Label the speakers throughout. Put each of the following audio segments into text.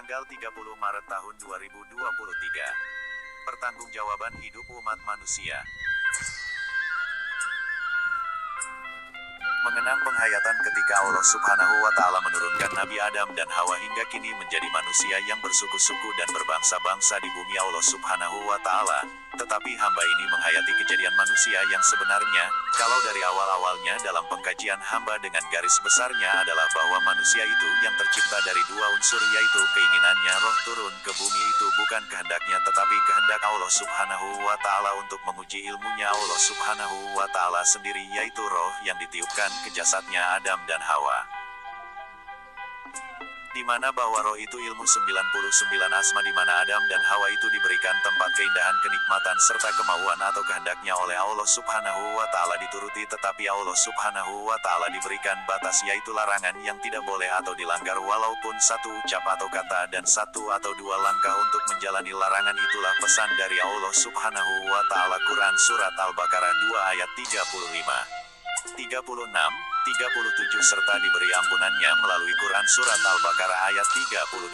Speaker 1: Tanggal 30 Maret tahun 2023. Pertanggungjawaban hidup umat manusia. Mengenang penghayatan ketika Allah Subhanahu wa Ta'ala menurunkan Nabi Adam dan Hawa hingga kini menjadi manusia yang bersuku-suku dan berbangsa-bangsa di bumi Allah Subhanahu wa Ta'ala. Tetapi hamba ini menghayati kejadian manusia yang sebenarnya, kalau dari awal-awalnya dalam pengkajian hamba dengan garis besarnya adalah bahwa manusia itu yang tercipta dari dua unsur, yaitu keinginannya roh turun ke bumi itu bukan kehendaknya tetapi kehendak Allah Subhanahu wa Ta'ala untuk menguji ilmunya Allah Subhanahu wa Ta'ala sendiri, yaitu roh yang ditiupkan ke jasadnya Adam dan Hawa. Di mana bahwa roh itu ilmu 99 asma, di mana Adam dan Hawa itu diberikan tempat keindahan, kenikmatan serta kemauan atau kehendaknya oleh Allah Subhanahu wa Ta'ala dituruti, tetapi Allah Subhanahu wa Ta'ala diberikan batas, yaitu larangan yang tidak boleh atau dilanggar walaupun satu ucap atau kata dan satu atau dua langkah untuk menjalani larangan. Itulah pesan dari Allah Subhanahu wa Ta'ala. Quran Surat Al-Baqarah 2 ayat 35, 36, 37 serta diberi ampunannya melalui Quran Surat Al-Baqarah ayat 38.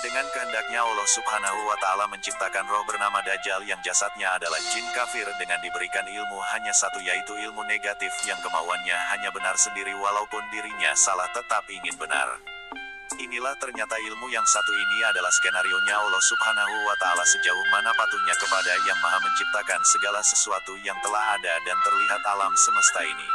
Speaker 1: Dengan kehendaknya Allah Subhanahu wa Ta'ala menciptakan roh bernama Dajjal yang jasadnya adalah jin kafir dengan diberikan ilmu hanya satu, yaitu ilmu negatif yang kemauannya hanya benar sendiri walaupun dirinya salah tetap ingin benar. Inilah ternyata ilmu yang satu ini adalah skenarionya Allah Subhanahu wa Ta'ala sejauh mana patuhnya kepada yang maha menciptakan segala sesuatu yang telah ada dan terlihat alam semesta ini.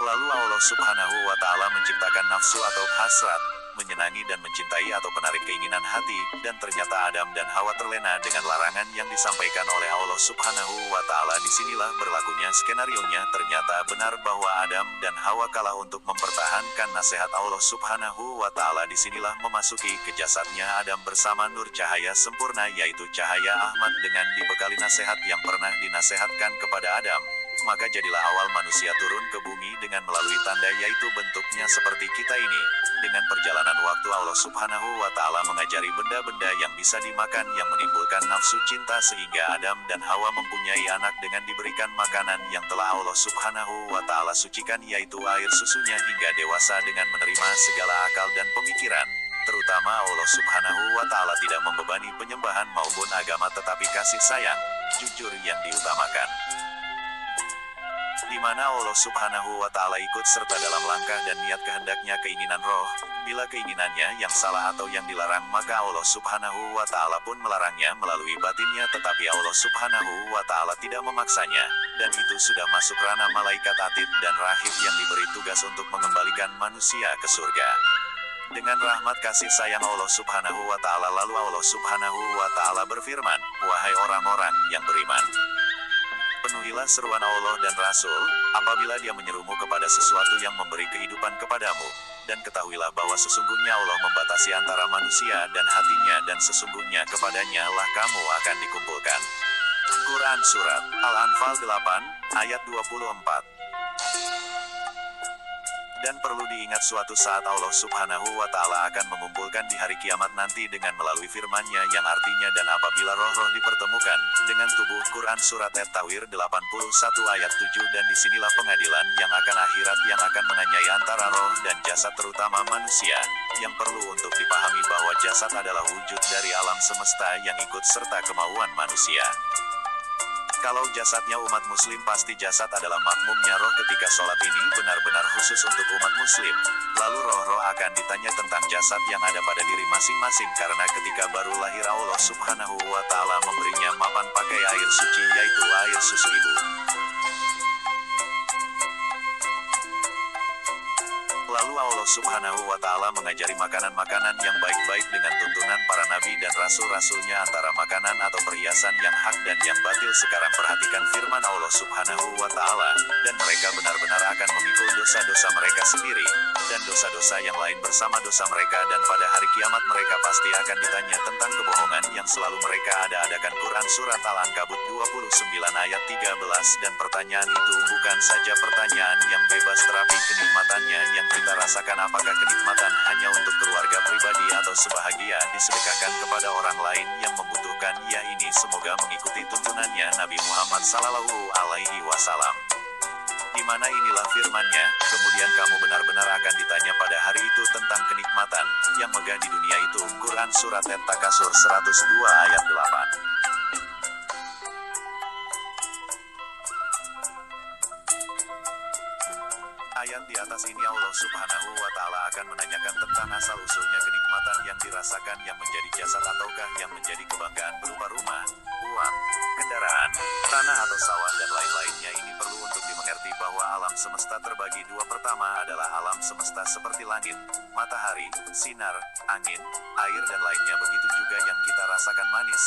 Speaker 1: Lalu Allah Subhanahu wa Ta'ala menciptakan nafsu atau hasrat, menyenangi dan mencintai atau penarik keinginan hati, dan ternyata Adam dan Hawa terlena dengan larangan yang disampaikan oleh Allah Subhanahu wa Ta'ala. Disinilah berlakunya skenarionya. Ternyata benar bahwa Adam dan Hawa kalah untuk mempertahankan nasihat Allah Subhanahu wa Ta'ala. Disinilah memasuki ke jasadnya Adam bersama nur cahaya sempurna, yaitu cahaya Ahmad, dengan dibekali nasihat yang pernah dinasehatkan kepada Adam. Maka jadilah awal manusia turun ke bumi dengan melalui tanda, yaitu bentuknya seperti kita ini. Dengan perjalanan waktu Allah Subhanahu wa Ta'ala mengajari benda-benda yang bisa dimakan yang menimbulkan nafsu cinta, sehingga Adam dan Hawa mempunyai anak dengan diberikan makanan yang telah Allah Subhanahu wa Ta'ala sucikan, yaitu air susunya, hingga dewasa dengan menerima segala akal dan pemikiran. Terutama Allah Subhanahu wa Ta'ala tidak membebani penyembahan maupun agama, tetapi kasih sayang, jujur yang diutamakan. Di mana Allah Subhanahu wa Ta'ala ikut serta dalam langkah dan niat kehendaknya keinginan roh. Bila keinginannya yang salah atau yang dilarang, maka Allah Subhanahu wa Ta'ala pun melarangnya melalui batinnya, tetapi Allah Subhanahu wa Ta'ala tidak memaksanya, dan itu sudah masuk ranah malaikat atid dan rahib yang diberi tugas untuk mengembalikan manusia ke surga. Dengan rahmat kasih sayang Allah Subhanahu wa Ta'ala, lalu Allah Subhanahu wa Ta'ala berfirman, "Wahai orang-orang yang beriman, penuhilah seruan Allah dan Rasul, apabila dia menyerumu kepada sesuatu yang memberi kehidupan kepadamu. Dan ketahuilah bahwa sesungguhnya Allah membatasi antara manusia dan hatinya, dan sesungguhnya kepadanya lah kamu akan dikumpulkan." Quran Surat Al-Anfal 8, ayat 24. Dan perlu diingat suatu saat Allah Subhanahu wa Ta'ala akan mengumpulkan di hari kiamat nanti dengan melalui firman-Nya yang artinya, "Dan apabila roh-roh dipertemukan dengan tubuh." Quran Surat At-Tawir 81 ayat 7. Dan disinilah pengadilan yang akan akhirat yang akan menanyai antara roh dan jasad, terutama manusia, yang perlu untuk dipahami bahwa jasad adalah wujud dari alam semesta yang ikut serta kemauan manusia. Kalau jasadnya umat muslim, pasti jasad adalah makmumnya roh. Ketika sholat ini benar-benar khusus untuk umat muslim. Lalu roh-roh akan ditanya tentang jasad yang ada pada diri masing-masing, karena ketika baru lahir Allah Subhanahu wa Ta'ala memberinya mapan pakai air suci, yaitu air susu ibu. Lalu Allah Subhanahu wa Ta'ala mengajari makanan-makanan yang baik-baik dengan tuntunan para nabi dan rasul-rasulnya, antara makanan atau perhiasan yang hak dan yang batil. Sekarang perhatikan firman Allah Subhanahu wa Ta'ala, "Dan mereka benar-benar akan memikul dosa-dosa mereka sendiri, dan dosa-dosa yang lain bersama dosa mereka, dan pada hari kiamat mereka pasti akan ditanya tentang kebohongan yang selalu mereka ada-adakan." Quran Surat Al-Ankabut 29 ayat 13. Dan pertanyaan itu bukan saja pertanyaan yang bebas, tetapi kenikmatannya yang kita rasakan. Apakah kenikmatan hanya untuk keluarga pribadi atau sebahagia disedekahkan kepada orang lain yang membutuhkan. Ya, ini semoga mengikuti tuntunannya Nabi Muhammad Sallallahu Alaihi Wasallam. Di mana inilah firman-Nya, kemudian kamu benar-benar akan ditanya pada hari itu tentang kenikmatan yang megah di dunia itu. Quran Surat At-Takasur 102 ayat 8. Ayat di atas ini Allah Subhanahu wa Ta'ala akan menanyakan tentang asal-usulnya kenikmatan yang dirasakan, yang menjadi jasad ataukah yang menjadi kebanggaan berupa rumah, uang, kendaraan, tanah atau sawah dan lain-lainnya. Ini perlu untuk dimengerti bahwa alam semesta terbagi dua. Pertama adalah alam semesta seperti langit, matahari, sinar, angin, air dan lainnya. Begitu juga yang kita rasakan manis,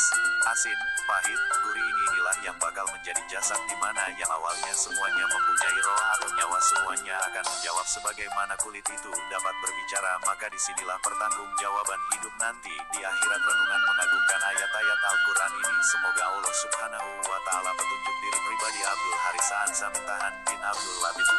Speaker 1: asin, pahit, gurih. Inilah yang bakal menjadi jasad, di mana yang awalnya semuanya mempunyai roh atau nyawa. Semuanya akan menjawab sebagaimana kulit itu dapat berbicara. Maka disinilah pertanggungjawaban hidup nanti di akhirat. Renungan mengagumkan ayat-ayat Al-Quran ini. Semoga Allah Subhanahu wa Ta'ala petunjuk diri pribadi Abdul Haris Ansamintahan bin Abdul Latif